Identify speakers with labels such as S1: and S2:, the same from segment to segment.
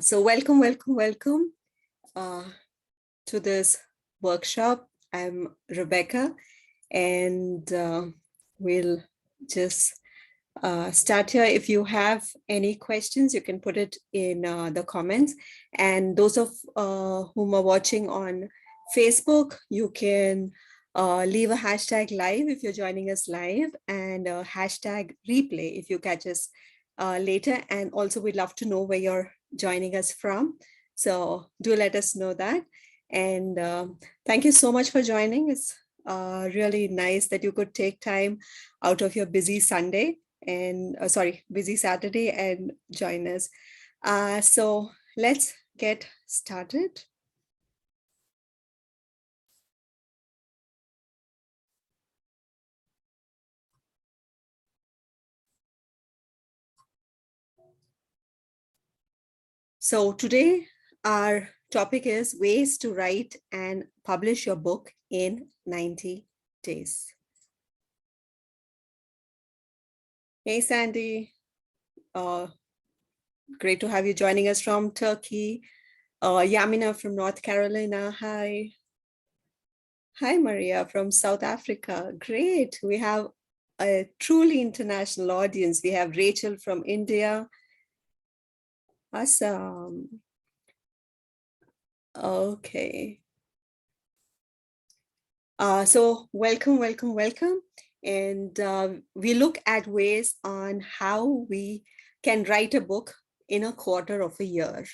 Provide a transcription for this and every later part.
S1: So welcome uh, to this workshop. I'm Rebecca, and we'll just start here. If you have any questions, you can put it in the comments. And those of whom are watching on Facebook, you can leave a hashtag live if you're joining us live, and a hashtag replay if you catch us later. And also, we'd love to know where you're joining us from. So do let us know that. And thank you so much for joining. It's really nice that you could take time out of your busy Sunday and busy Saturday and join us. So let's get started. So today our topic is ways to write and publish your book in 90 days. Hey, Sandy. Great to have you joining us from Turkey. Yamina from North Carolina. Hi. Hi, Maria from South Africa. Great. We have a truly international audience. We have Rachel from India. Awesome. Okay. So welcome. And we look at ways on how we can write a book in a quarter of a year.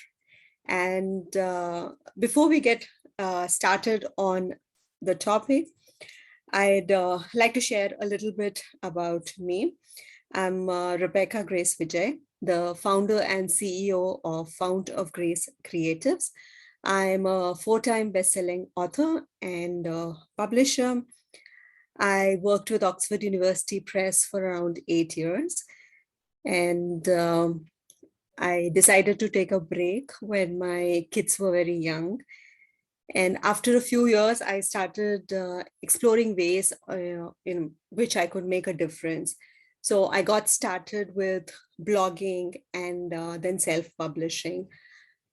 S1: And before we get started on the topic, I'd like to share a little bit about me. I'm Rebecca Grace Vijay, the founder and CEO of Fount of Grace Creatives. I'm a 4-time best-selling author and publisher. I worked with Oxford University Press for around 8 years. And I decided to take a break when my kids were very young. And after a few years, I started exploring ways in which I could make a difference. So I got started with blogging and then self-publishing.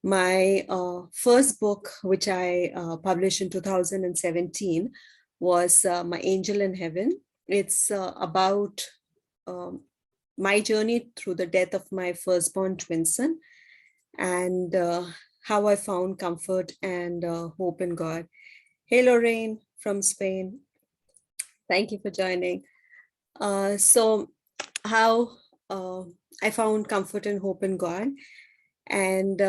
S1: My first book, which I published in 2017, was My Angel in Heaven. It's about my journey through the death of my firstborn twin son and how I found comfort and hope in God. Hey, Lorraine from Spain. Thank you for joining. So how I found comfort and hope in God, and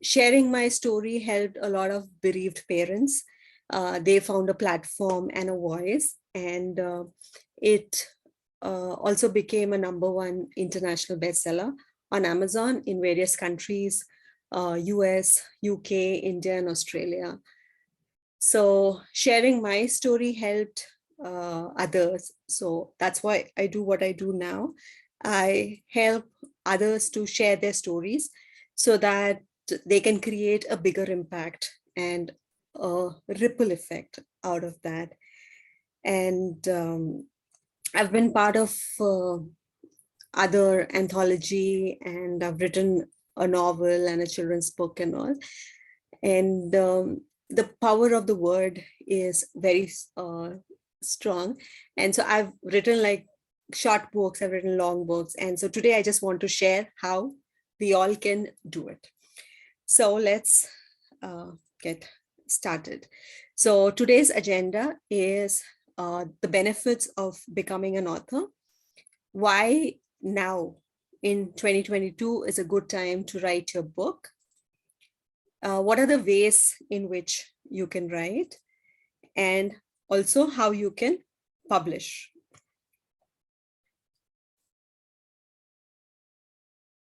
S1: sharing my story helped a lot of bereaved parents. They found a platform and a voice, and it also became a #1 international bestseller on Amazon in various countries, US, UK, India, and Australia. So sharing my story helped others. So that's why I do what I do now. I help others to share their stories so that they can create a bigger impact and a ripple effect out of that. And I've been part of other anthology, and I've written a novel and a children's book and all. And the power of the word is very strong. And so I've written like short books, I've written long books. And so today I just want to share how we all can do it. So let's get started. So today's agenda is the benefits of becoming an author. Why now in 2022 is a good time to write your book. What are the ways in which you can write, and also how you can publish.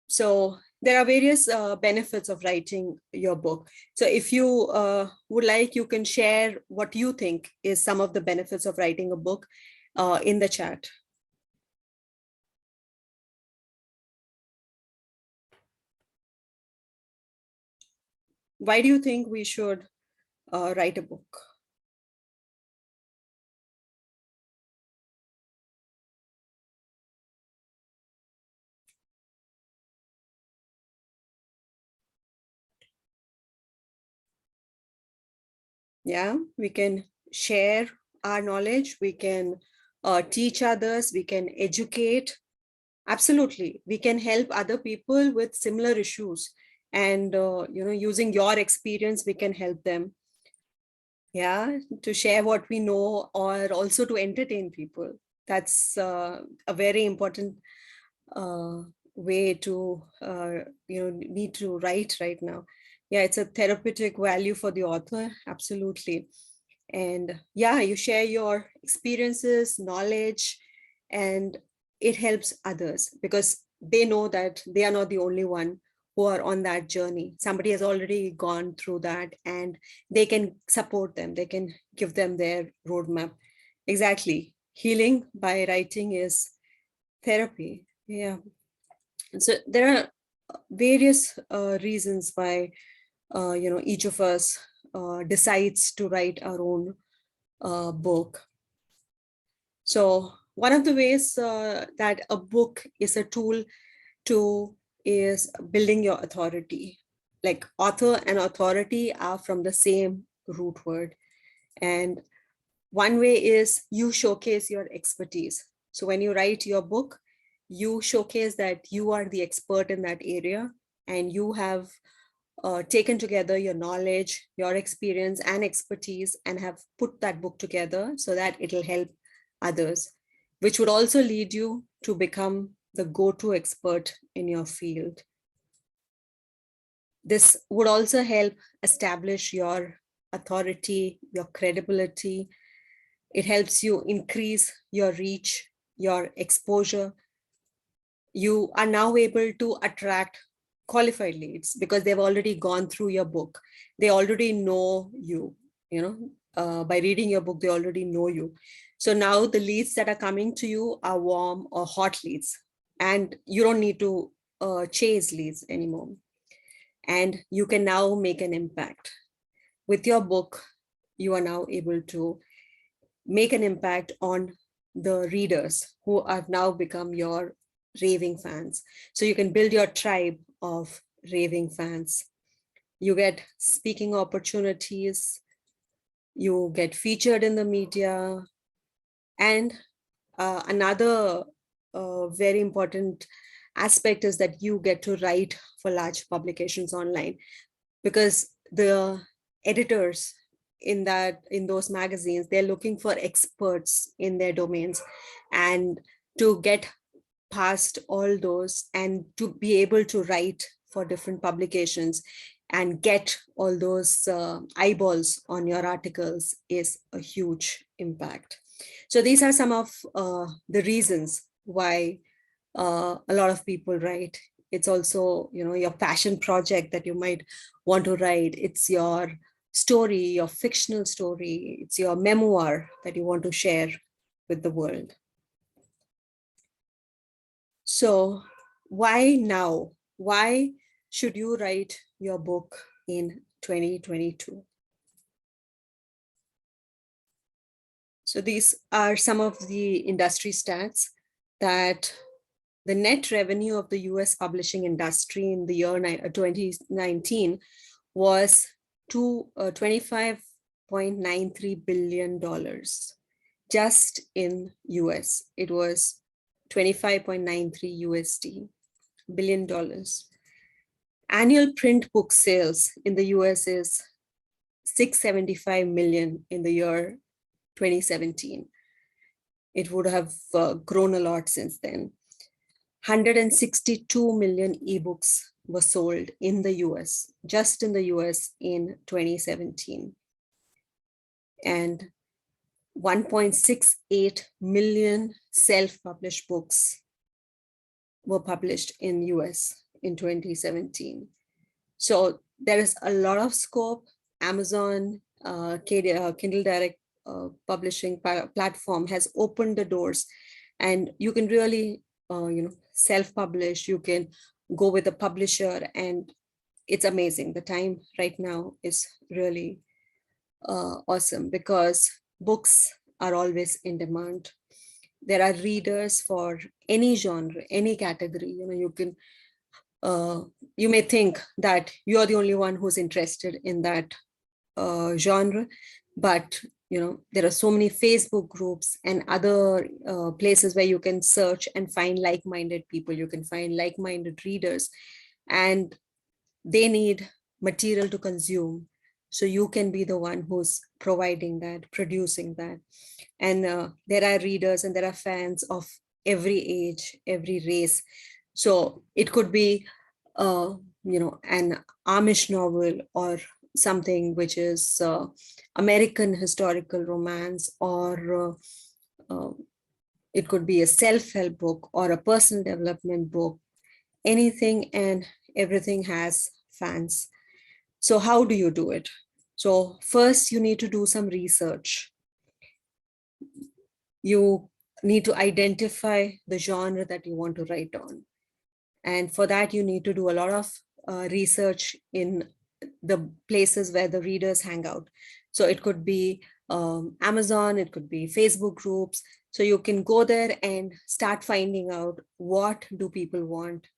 S1: So there are various benefits of writing your book. So if you would like, you can share what you think is some of the benefits of writing a book in the chat. Why do you think we should write a book? Yeah, we can share our knowledge, we can teach others, we can educate. Absolutely, we can help other people with similar issues, and using your experience, we can help them. Yeah, to share what we know, or also to entertain people. That's a very important uh, way to need to write right now. Yeah, it's a therapeutic value for the author. Absolutely. And yeah, you share your experiences, knowledge, and it helps others because they know that they are not the only one who are on that journey. Somebody has already gone through that, and they can support them, they can give them their roadmap. Exactly, healing by writing is therapy. Yeah. So there are various reasons why each of us decides to write our own book. So one of the ways that a book is a tool to is building your authority. Like author and authority are from the same root word. And one way is you showcase your expertise. So when you write your book, you showcase that you are the expert in that area, and you have taken together your knowledge, your experience, and expertise, and have put that book together so that it'll help others, which would also lead you to become the go-to expert in your field. This would also help establish your authority, your credibility. It helps you increase your reach, your exposure. You are now able to attract qualified leads because they've already gone through your book. They already know you, by reading your book, they already know you. So now the leads that are coming to you are warm or hot leads, and you don't need to chase leads anymore. And you can now make an impact. With your book, you are now able to make an impact on the readers who have now become your raving fans. So you can build your tribe of raving fans. You get speaking opportunities, you get featured in the media, and another very important aspect is that you get to write for large publications online, because the editors in those magazines, they're looking for experts in their domains, and to get past all those and to be able to write for different publications and get all those eyeballs on your articles is a huge impact. So these are some of the reasons why a lot of people write. It's also, your passion project that you might want to write. It's your story, your fictional story. It's your memoir that you want to share with the world. So why now? Why should you write your book in 2022? So these are some of the industry stats that the net revenue of the US publishing industry in the year 2019 was $25.93 billion. Just in US, it was 25.93 USD billion dollars. Annual print book sales in the US is 675 million in the year 2017. It would have grown a lot since then. 162 million ebooks were sold in the US, just in the US in 2017. And 1.68 million self-published books were published in US in 2017. So there is a lot of scope. Amazon, Kindle Direct publishing platform has opened the doors, and you can really, self-publish. You can go with a publisher, and it's amazing. The time right now is really awesome because books are always in demand. There are readers for any genre, any category. You can you may think that you're the only one who's interested in that genre, but there are so many Facebook groups and other places where you can search and find like-minded people. You can find like-minded readers, and they need material to consume. So you can be the one who's providing that, producing that. And there are readers and there are fans of every age, every race. So it could be an Amish novel, or something which is American historical romance, or it could be a self-help book or a personal development book. Anything and everything has fans. So how do you do it? So first you need to do some research. You need to identify the genre that you want to write on. And for that, you need to do a lot of research in the places where the readers hang out. So it could be Amazon, it could be Facebook groups. So you can go there and start finding out what do people want.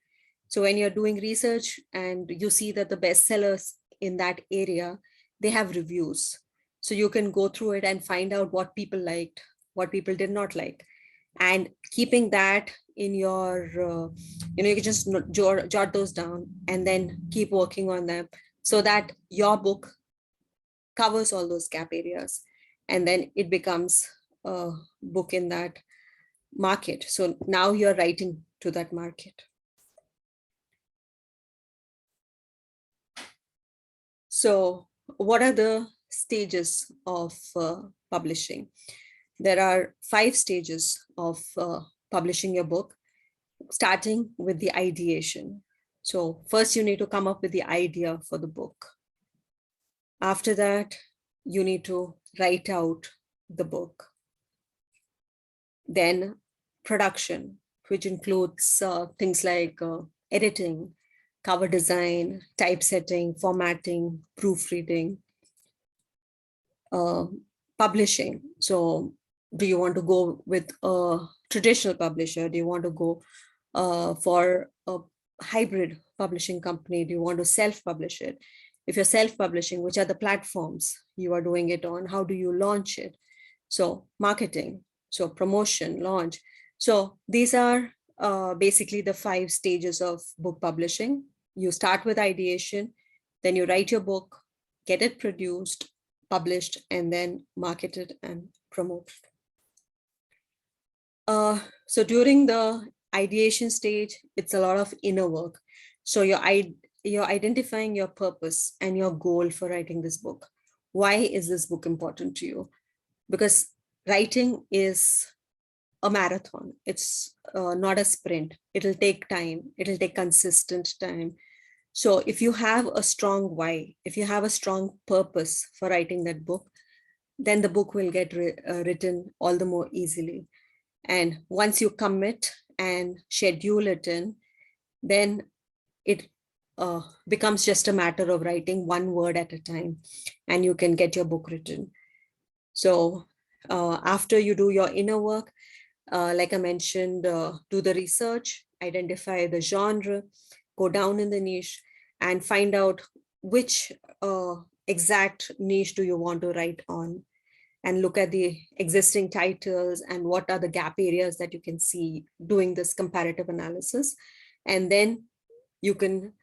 S1: So when you're doing research and you see that the bestsellers in that area, they have reviews. So you can go through it and find out what people liked, what people did not like. And keeping that in your, you can just jot those down and then keep working on them so that your book covers all those gap areas. And then it becomes a book in that market. So now you're writing to that market. So what are the stages of publishing? There are 5 stages of publishing your book, starting with the ideation. So first you need to come up with the idea for the book. After that, you need to write out the book. Then production, which includes things like editing, cover design, typesetting, formatting, proofreading, publishing. So do you want to go with a traditional publisher? Do you want to go for a hybrid publishing company? Do you want to self-publish it? If you're self-publishing, which are the platforms you are doing it on? How do you launch it? So marketing, so promotion, launch. So these are basically the 5 stages of book publishing. You start with ideation, then you write your book, get it produced, published, and then marketed and promoted. So during the ideation stage, it's a lot of inner work. So you're identifying your purpose and your goal for writing this book. Why is this book important to you? Because writing is a marathon. It's not a sprint. It'll take time. It'll take consistent time. So if you have a strong why, if you have a strong purpose for writing that book, then the book will get written all the more easily. And once you commit and schedule it in, then it becomes just a matter of writing one word at a time, and you can get your book written. So after you do your inner work, like I mentioned, do the research, identify the genre, go down in the niche, and find out which exact niche do you want to write on, and look at the existing titles and what are the gap areas that you can see, doing this comparative analysis. And then you can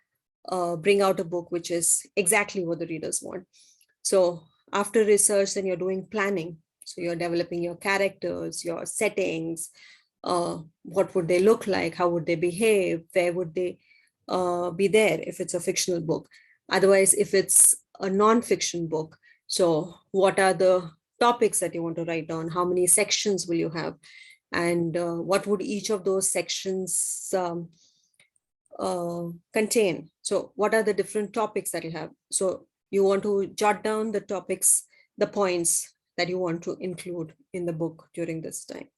S1: bring out a book which is exactly what the readers want. So after research, then you're doing planning. So you're developing your characters, your settings, what would they look like, how would they behave, where would they be there if it's a fictional book. Otherwise, if it's a non-fiction book, so what are the topics that you want to write on, how many sections will you have, and what would each of those sections contain. So what are the different topics that you have? So you want to jot down the topics, the points that you want to include in the book during this time,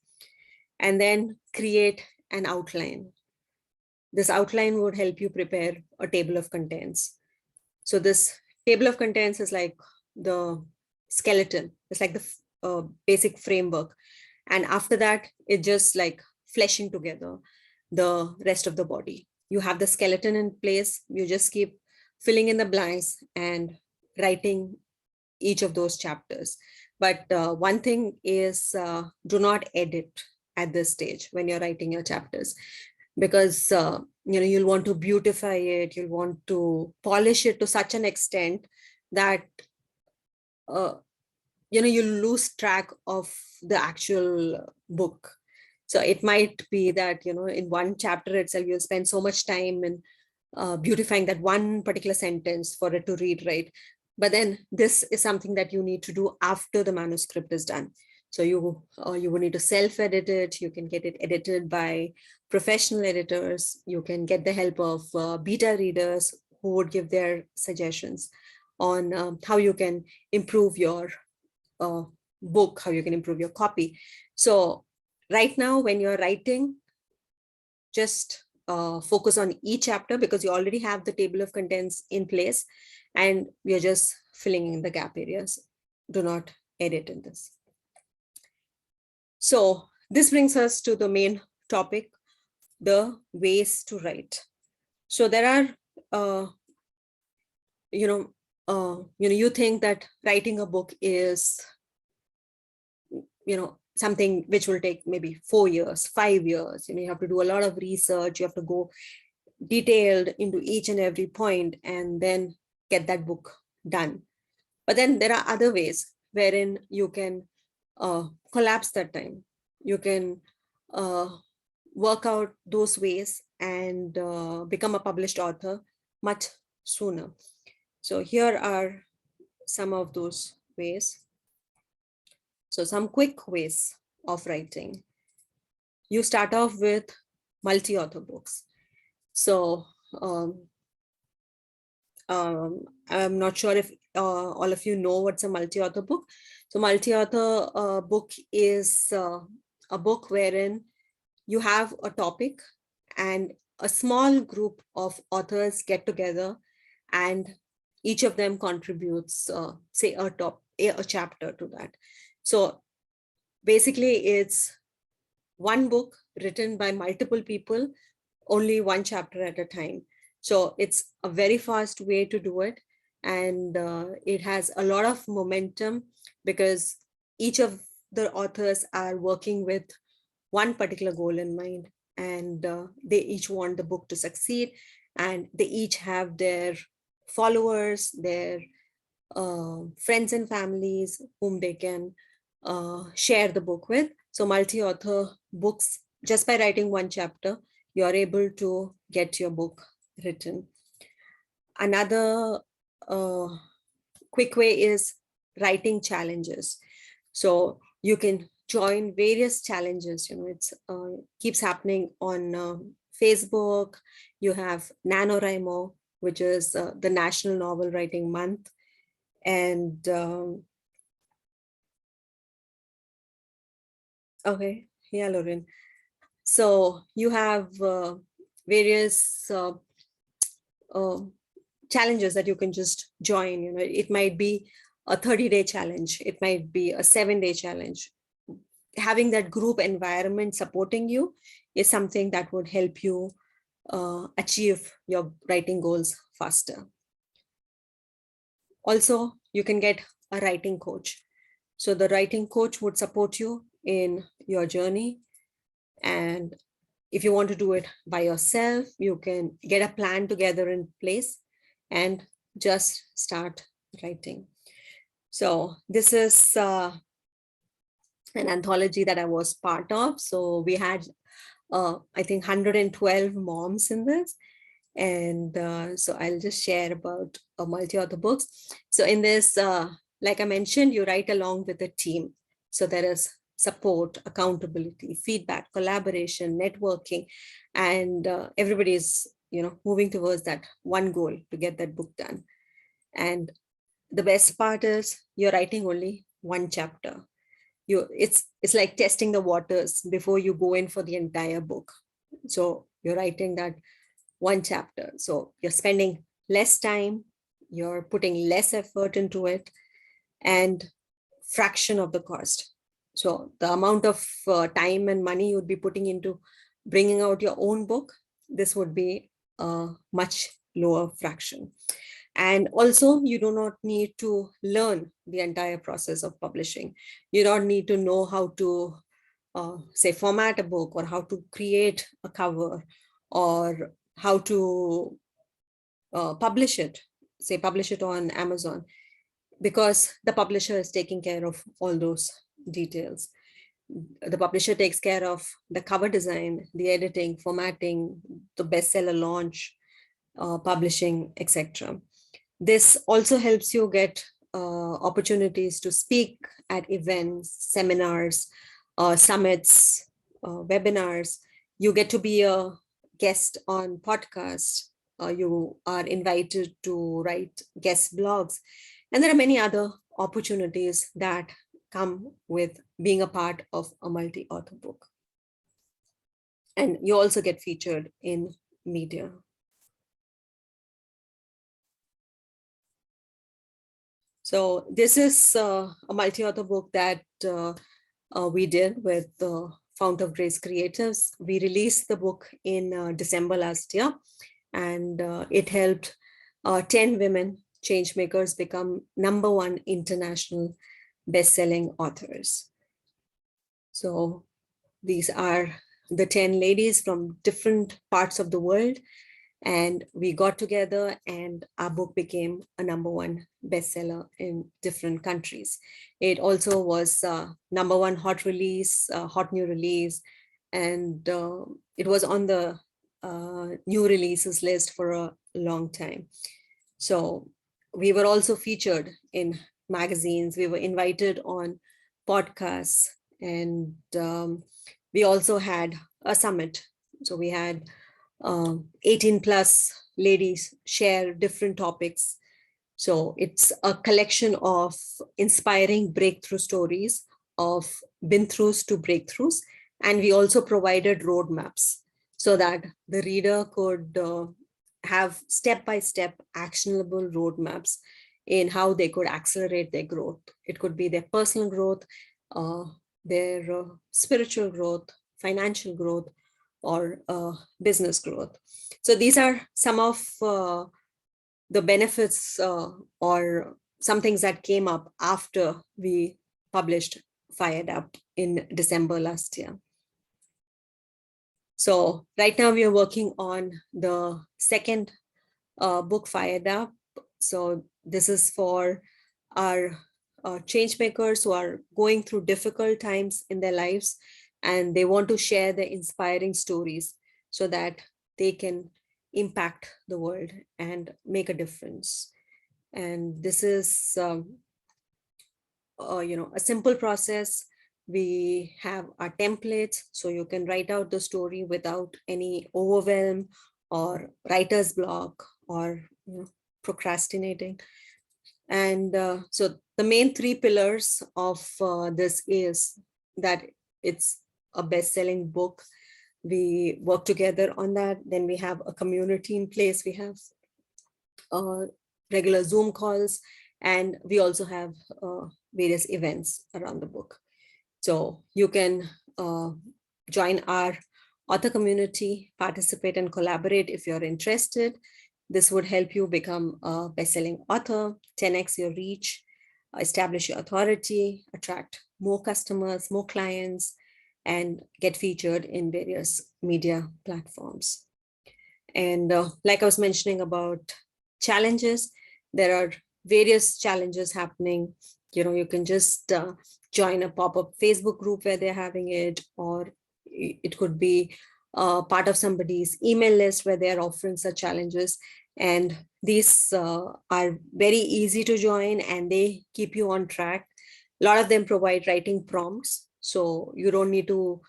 S1: and then create an outline. This outline would help you prepare a table of contents. So this table of contents is like the skeleton. It's like the basic framework. And after that, it's just like fleshing together the rest of the body. You have the skeleton in place. You just keep filling in the blanks and writing each of those chapters. But one thing is, do not edit at this stage when you're writing your chapters, because you'll want to beautify it, you'll want to polish it to such an extent that uh, you lose track of the actual book. So it might be that in one chapter itself you'll spend so much time in beautifying that one particular sentence for it to read right. But then this is something that you need to do after the manuscript is done. So you will need to self-edit it. You can get it edited by professional editors. You can get the help of beta readers who would give their suggestions on how you can improve your book, how you can improve your copy. So right now, when you're writing, just focus on each chapter, because you already have the table of contents in place and you're just filling in the gap areas. Do not edit in this. So this brings us to the main topic, the ways to write. So there are, you think that writing a book is, something which will take maybe 4 years, 5 years. You have to do a lot of research. You have to go detailed into each and every point and then get that book done. But then there are other ways wherein you can collapse that time. You can work out those ways and become a published author much sooner. So here are some of those ways. So some quick ways of writing. You start off with multi-author books. So I'm not sure if all of you know what's a multi-author book. So multi-author book is a book wherein you have a topic and a small group of authors get together and each of them contributes, say, a chapter to that. So basically, it's one book written by multiple people, only one chapter at a time. So it's a very fast way to do it. And it has a lot of momentum because each of the authors are working with one particular goal in mind. And they each want the book to succeed. And they each have their followers, their friends and families whom they can share the book with. So multi-author books, just by writing one chapter, you're able to get your book written. Another quick way is writing challenges. So you can join various challenges. It's keeps happening on Facebook. You have NaNoWriMo, which is the National Novel Writing Month. And okay, yeah, Lauren. So you have various challenges that you can just join. It might be a 30-day challenge. It might be a 7-day challenge. Having that group environment supporting you is something that would help you achieve your writing goals faster. Also, you can get a writing coach. So the writing coach would support you in your journey. And if you want to do it by yourself, you can get a plan together in place and just start writing. So this is an anthology that I was part of. So we had, I think, 112 moms in this. And so I'll just share about multi-author books. So in this, like I mentioned, you write along with a team. So there is support, accountability, feedback, collaboration, networking, and everybody is, moving towards that one goal to get that book done. And the best part is you're writing only one chapter. It's like testing the waters before you go in for the entire book. So you're writing that one chapter. So you're spending less time, you're putting less effort into it, and fraction of the cost. So the amount of time and money you'd be putting into bringing out your own book, this would be a much lower fraction. And also, you do not need to learn the entire process of publishing. You don't need to know how to, say, format a book, or how to create a cover, or how to publish it, say, publish it on Amazon, because the publisher is taking care of all those details. The publisher takes care of the cover design, the editing, formatting, the bestseller launch, publishing, etc. This also helps you get opportunities to speak at events, seminars, summits, webinars. You get to be a guest on podcasts. You are invited to write guest blogs. And there are many other opportunities that come with being a part of a multi-author book. And you also get featured in media. So this is a multi-author book that we did with the Fount of Grace Creatives. We released the book in December last year, and it helped 10 women change makers become #1 international best-selling authors. So these are the 10 ladies from different parts of the world, and we got together and our book became a #1 bestseller in different countries. It also was #1 hot release, hot new release, and it was on the new releases list for a long time. So we were also featured in magazines. We were invited on podcasts, and we also had a summit. So we had 18 plus ladies share different topics. So it's a collection of inspiring breakthrough stories of been-throughs to breakthroughs. And we also provided roadmaps so that the reader could have step-by-step actionable roadmaps in how they could accelerate their growth. It could be their personal growth, their spiritual growth, financial growth, or business growth. So these are some of the benefits or some things that came up after we published Fired Up in December last year. So right now we are working on the second book, Fired Up. So this is for our change makers who are going through difficult times in their lives, and they want to share their inspiring stories so that they can impact the world and make a difference. And this is a simple process. We have our templates, so you can write out the story without any overwhelm or writer's block or procrastinating. And so the main 3 pillars of this is that it's a best-selling book. We work together on that. Then we have a community in place. We have regular Zoom calls, and we also have various events around the book. So you can join our author community, participate and collaborate if you're interested. This would help you become a best-selling author, 10x your reach, establish your authority, attract more customers, more clients, and get featured in various media platforms. And like I was mentioning about challenges, there are various challenges happening. You can just join a pop-up Facebook group where they're having it, or it could be part of somebody's email list where they're offering such challenges. And these are very easy to join, and they keep you on track. A lot of them provide writing prompts, so you don't need to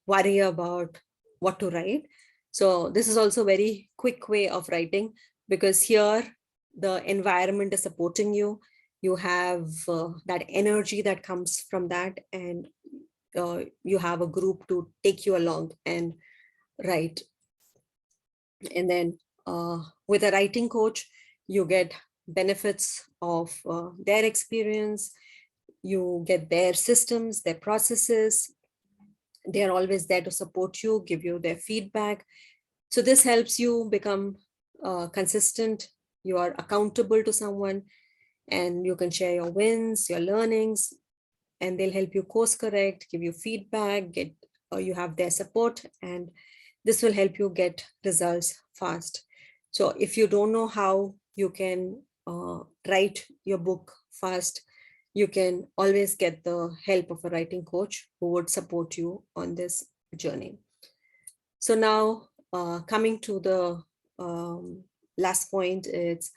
S1: worry about what to write. So this is also a very quick way of writing, because here the environment is supporting you. You have that energy that comes from that, and you have a group to take you along and write. And then with a writing coach, you get benefits of their experience. You get their systems, their processes. They are always there to support you, give you their feedback. So this helps you become consistent you are accountable to someone, and you can share your wins, your learnings, and they'll help you course correct, give you feedback, get or you have their support, and this will help you get results fast. So if you don't know how you can write your book fast, you can always get the help of a writing coach who would support you on this journey. So now coming to the last point, it's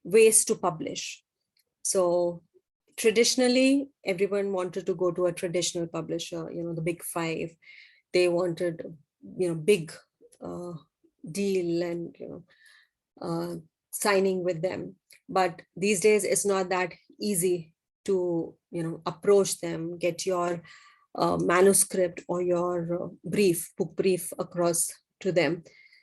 S1: ways to publish. So traditionally, everyone wanted to go to a traditional publisher, the big five. They wanted, big deal and, signing with them. But these days, it's not that easy to, approach them, get your manuscript or your book brief across to them.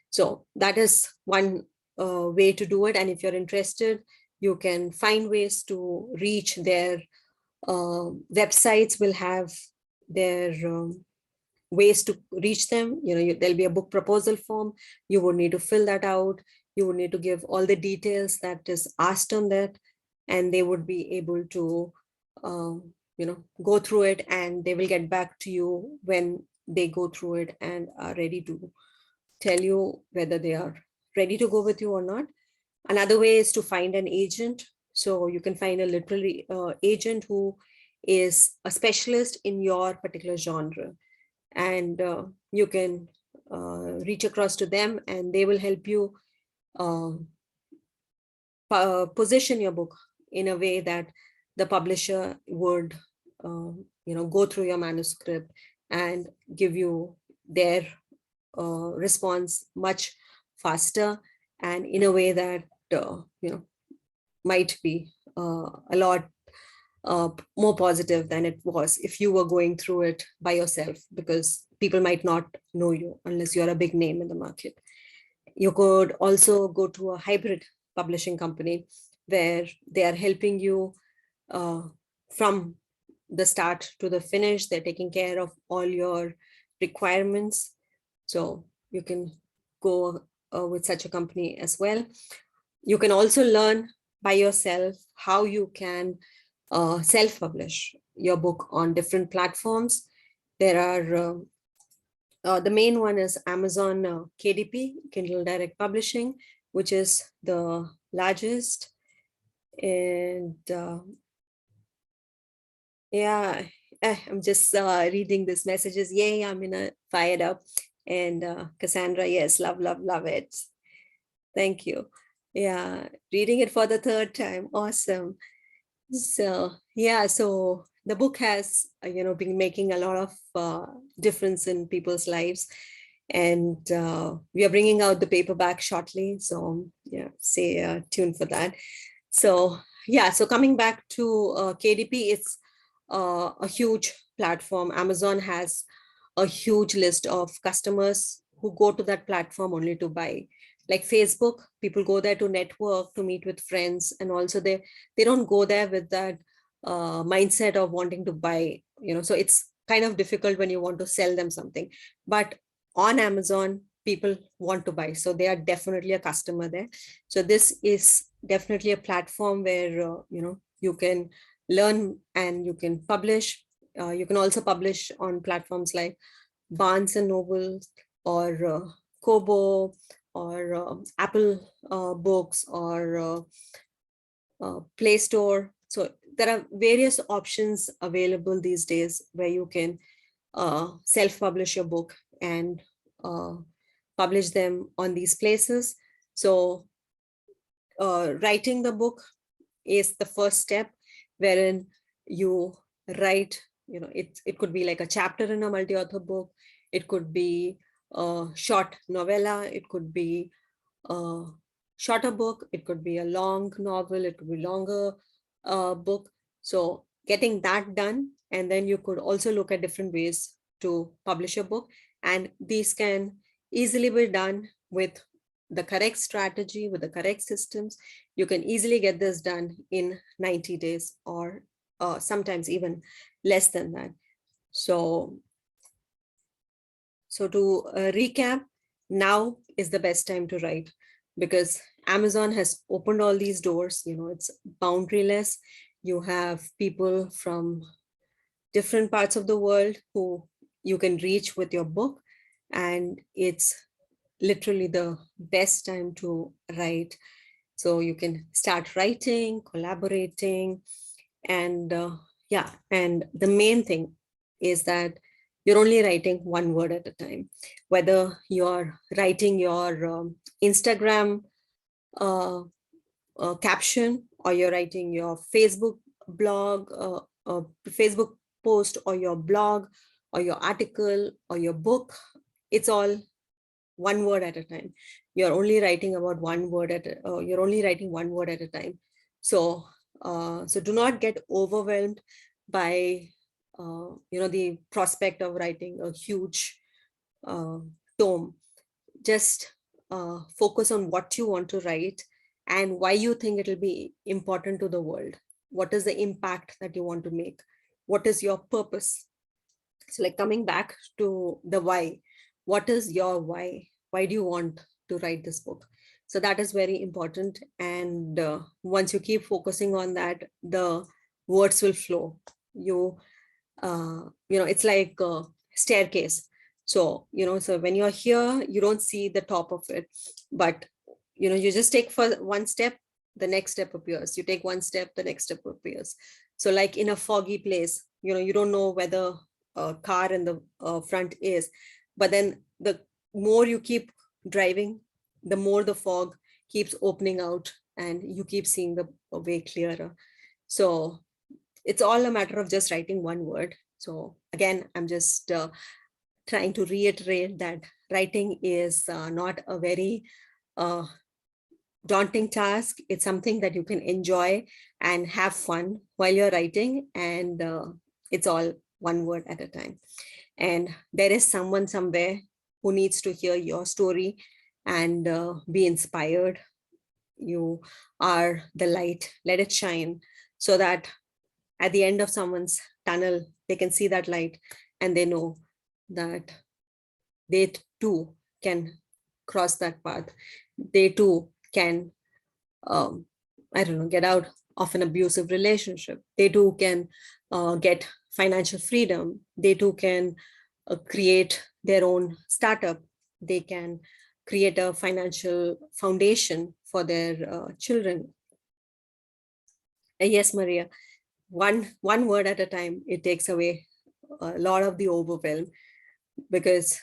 S1: So that is one way to do it. And if you're interested, you can find ways to reach their websites will have their ways to reach them. There'll be a book proposal form. You would need to fill that out. You would need to give all the details that is asked on that, and they would be able to go through it, and they will get back to you when they go through it and are ready to tell you whether they are ready to go with you or not. Another way is to find an agent. So you can find a literary agent who is a specialist in your particular genre, and you can reach across to them, and they will help you uh, position your book in a way that the publisher would go through your manuscript and give you their response much faster, and in a way that might be a lot more positive than it was if you were going through it by yourself, because people might not know you unless you're a big name in the market. You could also go to a hybrid publishing company where they are helping you from the start to the finish. They're taking care of all your requirements. So you can go with such a company as well. You can also learn by yourself how you can self-publish your book on different platforms. There are the main one is Amazon KDP, Kindle Direct Publishing, which is the largest. And yeah, I'm just reading these messages. Yay, I'm fired up. And Cassandra, yes, love, love, love it. Thank you. Yeah, reading it for the third time. Awesome. So yeah, so the book has been making a lot of difference in people's lives, and we are bringing out the paperback shortly. So yeah, stay tuned for that. So yeah, so coming back to KDP, it's a huge platform. Amazon has a huge list of customers who go to that platform only to buy. Like Facebook, people go there to network, to meet with friends, and also they don't go there with that mindset of wanting to buy. So it's kind of difficult when you want to sell them something. But on Amazon, people want to buy, so they are definitely a customer there. So this is definitely a platform where you can learn and you can publish. You can also publish on platforms like Barnes and Noble or Kobo or Apple Books or Play Store. So there are various options available these days where you can self-publish your book and publish them on these places. So writing the book is the first step, wherein you write, it could be like a chapter in a multi-author book. It could be a short novella. It could be a shorter book. It could be a long novel. It could be longer book. So getting that done, and then you could also look at different ways to publish a book. And these can easily be done with the correct strategy, with the correct systems. You can easily get this done in 90 days or sometimes even less than that. So to recap, now is the best time to write, because Amazon has opened all these doors. It's boundaryless. You have people from different parts of the world who you can reach with your book, and it's literally the best time to write. So you can start writing, collaborating, and yeah, and the main thing is that you're only writing one word at a time. Whether you're writing your Instagram caption, or you're writing your Facebook post, or your blog, or your article, or your book, it's all one word at a time. You're only writing about one word you're only writing one word at a time. So so do not get overwhelmed by the prospect of writing a huge uh, tome. Just focus on what you want to write and why you think it'll be important to the world. What is the impact that you want to make? What is your purpose? So, like, coming back to the why, what is your why? Why do you want to write this book? So that is very important. And once you keep focusing on that, the words will flow. It's like a staircase. So so when you're here, you don't see the top of it, but you just take for one step, the next step appears. You take one step, the next step appears. So like in a foggy place, you don't know where the car in the front is, but then the more you keep driving, the more the fog keeps opening out and you keep seeing the way clearer. So it's all a matter of just writing one word. So again, I'm just trying to reiterate that writing is not a very uh, daunting task. It's something that you can enjoy and have fun while you're writing, and it's all one word at a time. And there is someone somewhere who needs to hear your story and be inspired. You are the light. Let it shine, so that at the end of someone's tunnel, they can see that light and they know that they too can cross that path. They too can, um, I don't know, get out of an abusive relationship. They too can get financial freedom. They too can create their own startup. They can create a financial foundation for their children. Yes, Maria, one word at a time, it takes away a lot of the overwhelm, because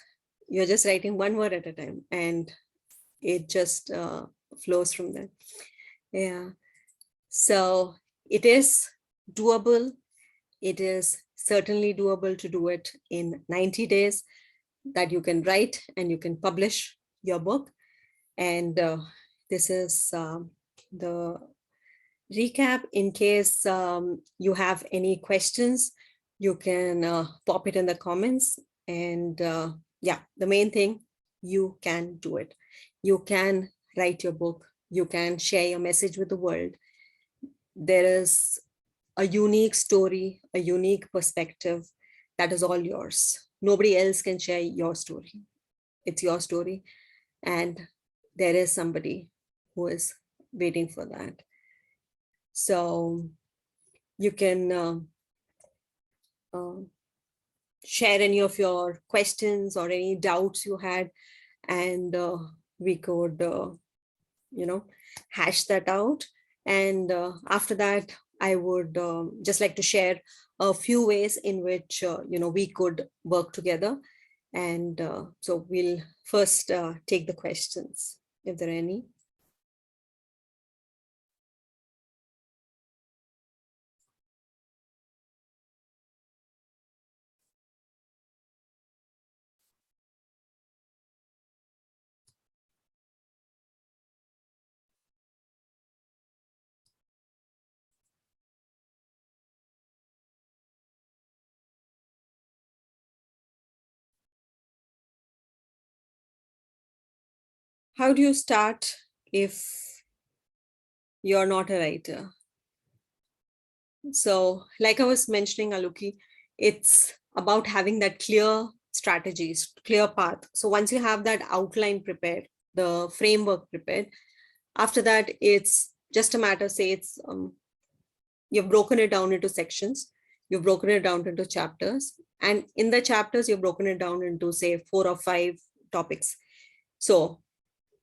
S1: you're just writing one word at a time and it just flows from there. Yeah. So it is doable. It is certainly doable to do it in 90 days, that you can write and you can publish your book. And this is the recap. In case you have any questions, you can pop it in the comments. And yeah, the main thing, you can do it. You can write your book. You can share your message with the world. There is a unique story, a unique perspective that is all yours. Nobody else can share your story. It's your story. And there is somebody who is waiting for that. So you can uh, share any of your questions or any doubts you had, and we could, hash that out. And after that, I would just like to share a few ways in which, we could work together. And so we'll first take the questions, if there are any. How do you start if you're not a writer? So, like I was mentioning, Aluki, it's about having that clear strategies, clear path. So once you have that outline prepared, the framework prepared, After that, it's just a matter, say it's you've broken it down into sections, you've broken it down into chapters, and in the chapters you've broken it down into, say, 4 or 5 topics. So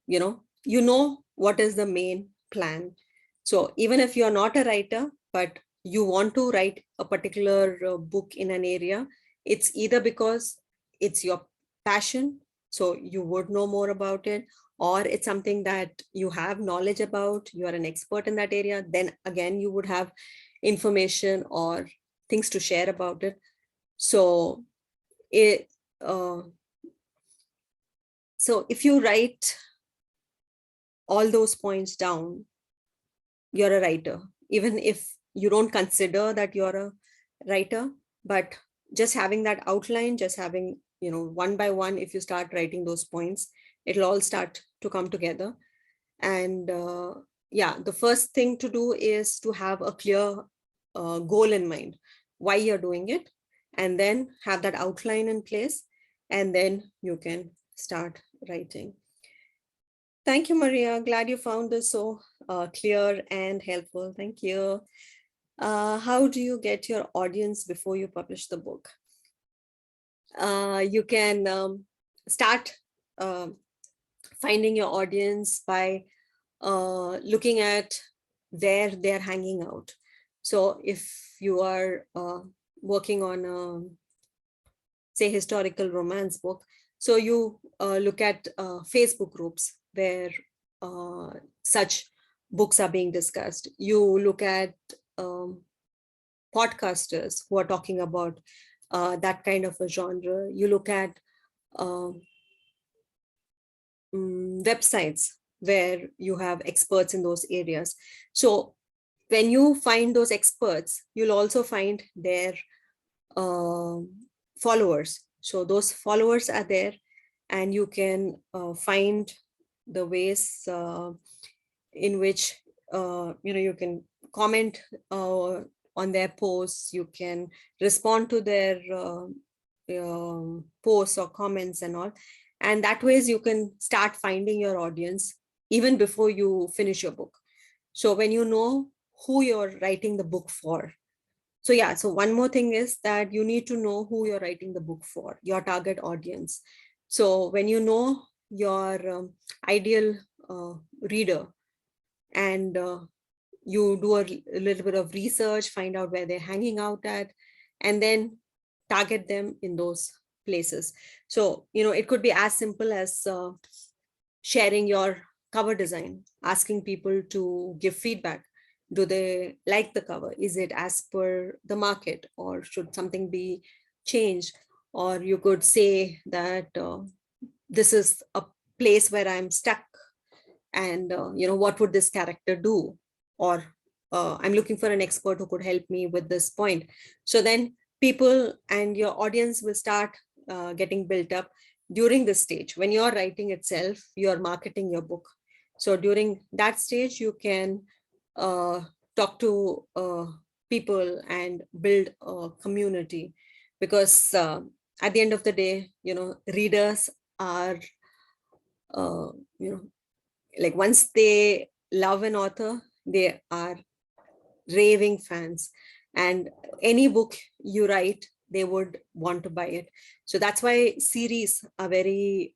S1: you know what is the main plan. So even if you're not a writer but you want to write a particular book in an area, it's either because it's your passion, so you would know more about it, or it's something that you have knowledge about, you are an expert in that area, then again you would have information or things to share about it. So it uh, so if you write all those points down, you're a writer, even if you don't consider that you're a writer. But just having that outline, just having, one by one, if you start writing those points, it'll all start to come together. And yeah, the first thing to do is to have a clear goal in mind, why you're doing it, and then have that outline in place, and then you can start writing. Thank you, Maria. Glad you found this so clear and helpful. Thank you. How do you get your audience before you publish the book? You can start finding your audience by looking at where they're hanging out. So if you are working on a, say, historical romance book, so you look at Facebook groups where such books are being discussed. You look at podcasters who are talking about that kind of a genre. You look at websites where you have experts in those areas. So when you find those experts, you'll also find their followers. So those followers are there, and you can find the ways in which you can comment on their posts, you can respond to their posts or comments and all. And that ways you can start finding your audience even before you finish your book. So when you know who you're writing the book for. So yeah, so one more thing is that you need to know who you're writing the book for, your target audience. So when you know your ideal reader, and you do a little bit of research, find out where they're hanging out at, and then target them in those places. So it could be as simple as sharing your cover design, asking people to give feedback. Do they like the cover? Is it as per the market, or should something be changed? Or you could say that this is a place where I'm stuck, and what would this character do? Or I'm looking for an expert who could help me with this point. So then people and your audience will start getting built up during this stage. When you're writing itself, you're marketing your book. So during that stage, you can talk to people and build a community, because at the end of the day, readers are uh, you know like, once they love an author, they are raving fans, and any book you write, they would want to buy it. So that's why series are very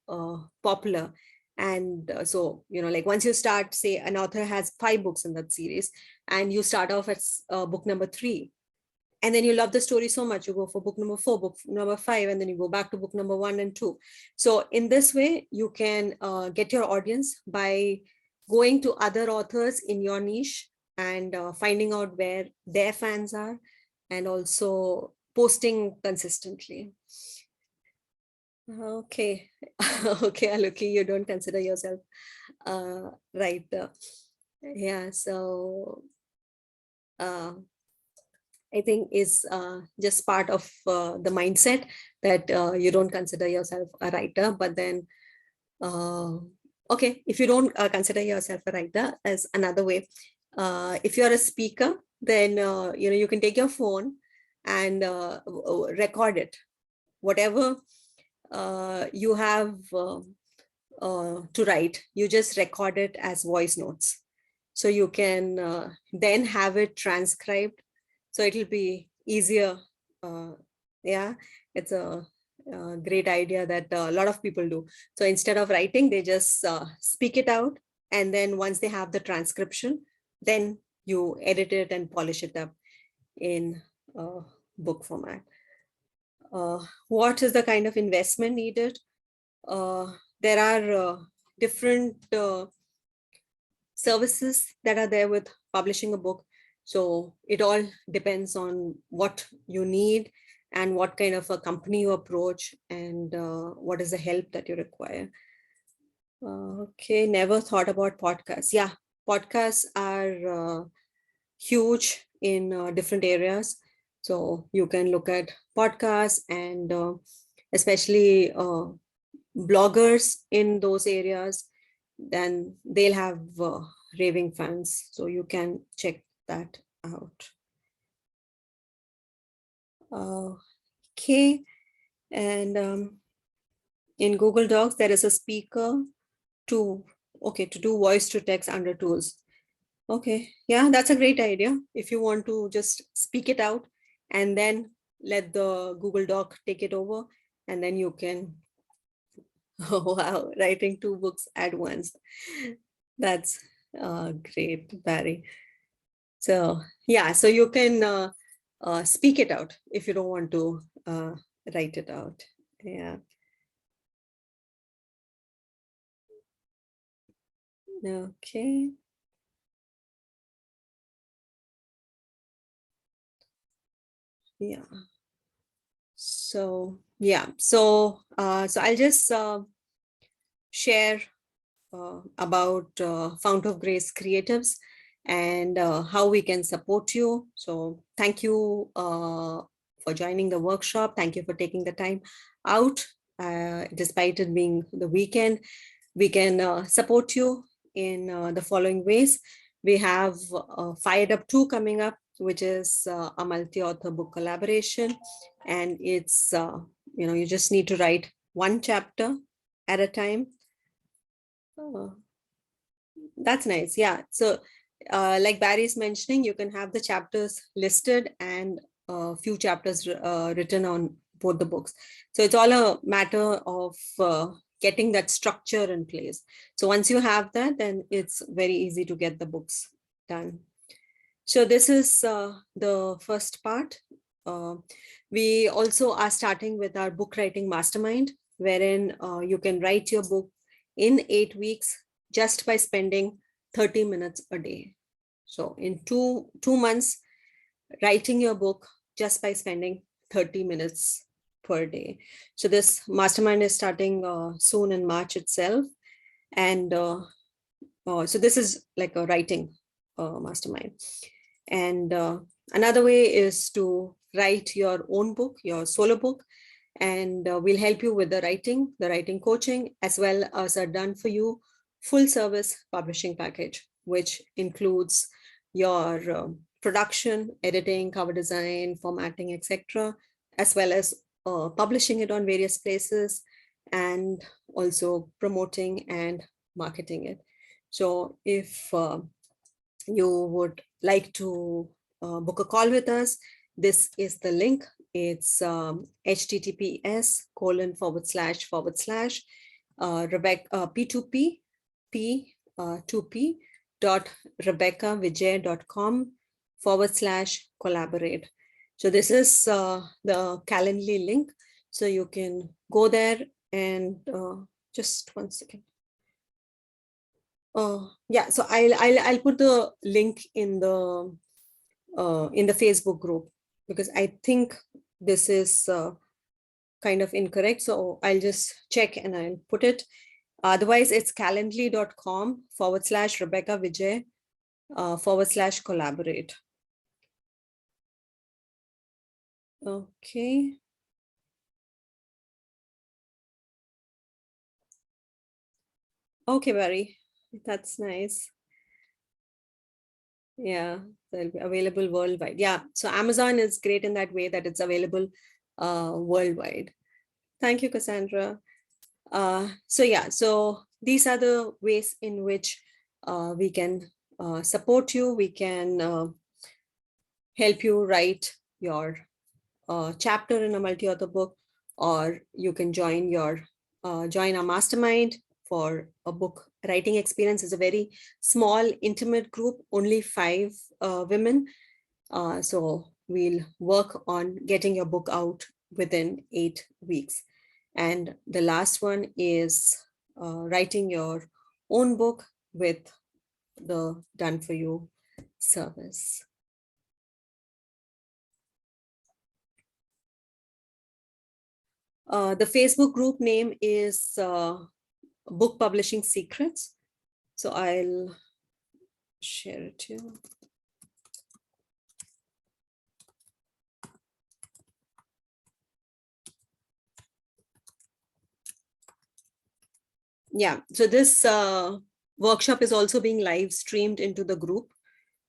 S1: popular. And so like, once you start, say an author has 5 books in that series, and you start off at book number 3, and then you love the story so much, you go for book number 4, book number 5, and then you go back to book number 1 and 2. So in this way, you can get your audience by going to other authors in your niche, and finding out where their fans are, and also posting consistently. Okay. Okay, Aluki, you don't consider yourself right. Yeah, so I think is just part of the mindset that you don't consider yourself a writer. But then, okay, if you don't consider yourself a writer, as another way, if you're a speaker, then you can take your phone and record it, whatever you have to write. You just record it as voice notes. So you can then have it transcribed. So it'll be easier. Yeah, it's a great idea that a lot of people do. So instead of writing, they just speak it out. And then once they have the transcription, then you edit it and polish it up in book format. What is the kind of investment needed? Uh, there are different services that are there with publishing a book. So it all depends on what you need and what kind of a company you approach and what is the help that you require. Okay, never thought about podcasts. Yeah, podcasts are huge in different areas. So you can look at podcasts and especially bloggers in those areas, then they'll have raving fans. So you can check that out. Okay. And in Google Docs, there is a speaker to, okay, to do voice to text under tools. Okay. Yeah, that's a great idea. If you want to just speak it out and then let the Google Doc take it over, and then you can, oh, wow, writing 2 books at once. That's great, Barry. So yeah, so you can speak it out if you don't want to write it out. Yeah. Okay. Yeah. So yeah, so I'll just share about Fount of Grace Creatives and how we can support you. So thank you for joining the workshop. Thank you for taking the time out, despite it being the weekend. We can support you in the following ways. We have Fired Up 2 coming up, which is a multi-author book collaboration. And it's, you just need to write 1 chapter at a time. Oh, that's nice. Yeah. So like Barry is mentioning, you can have the chapters listed and a few chapters written on both the books. So it's all a matter of getting that structure in place. So once you have that, then it's very easy to get the books done. So this is the first part. We also are starting with our book writing mastermind, wherein you can write your book in 8 weeks just by spending 30 minutes a day. So in two months, writing your book just by spending 30 minutes per day. So this mastermind is starting soon in March itself. And so this is like a writing mastermind. And another way is to write your own book, your solo book, and we'll help you with the writing coaching, as well as a done for you full service publishing package, which includes your production, editing, cover design, formatting, etc., as well as publishing it on various places and also promoting and marketing it. So if you would like to book a call with us, this is the link. It's https:// Rebecca p2p p2p rebecca.vijay.com/collaborate. So this is the Calendly link. So you can go there and just 1 second. Yeah, so I'll put the link in the Facebook group, because I think this is kind of incorrect. So I'll just check and I'll put it. Otherwise, it's calendly.com/Rebecca Vijay /collaborate. Okay. Okay, Barry. That's nice. Yeah, they'll be available worldwide. Yeah, so Amazon is great in that way that it's available worldwide. Thank you, Cassandra. So yeah, so these are the ways in which we can support you. We can help you write your chapter in a multi-author book, or you can join our mastermind for a book writing experience. Is a very small, intimate group, only 5 women. So we'll work on getting your book out within 8 weeks. And the last one is writing your own book with the Done For You service. The Facebook group name is Book Publishing Secrets. So I'll share it to you. Yeah, so this workshop is also being live streamed into the group.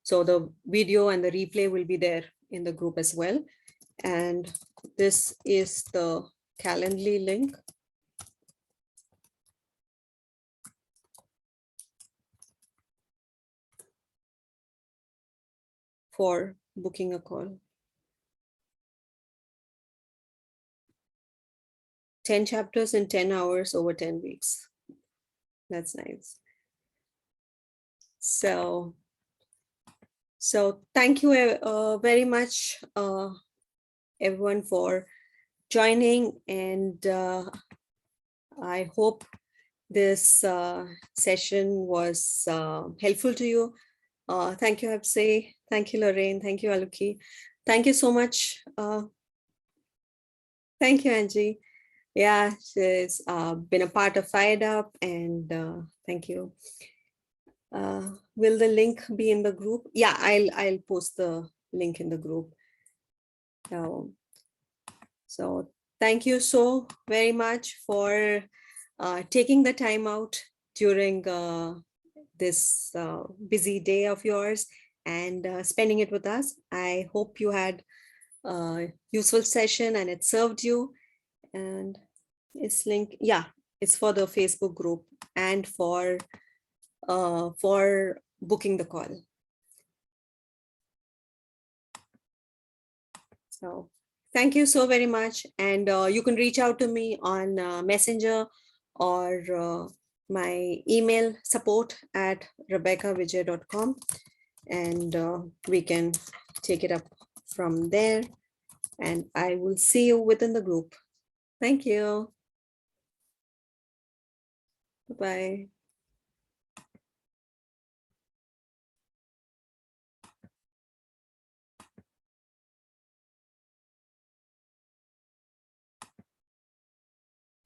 S1: So the video and the replay will be there in the group as well. And this is the Calendly link for booking a call. 10 chapters in 10 hours over 10 weeks. That's nice. So thank you very much, everyone, for joining. And I hope this session was helpful to you. Thank you, Hapse. Thank you, Lorraine. Thank you, Aluki. Thank you so much. Thank you, Angie. Yeah, she's been a part of Fired Up, and thank you. Will the link be in the group? Yeah, I'll post the link in the group. So thank you so very much for taking the time out during this busy day of yours and spending it with us. I hope you had a useful session and it served you. And it's linked, yeah, it's for the Facebook group and for booking the call. So thank you so very much. And you can reach out to me on Messenger or my email support@rebeccavijay.com, and we can take it up from there. And I will see you within the group. Thank you. Bye-bye.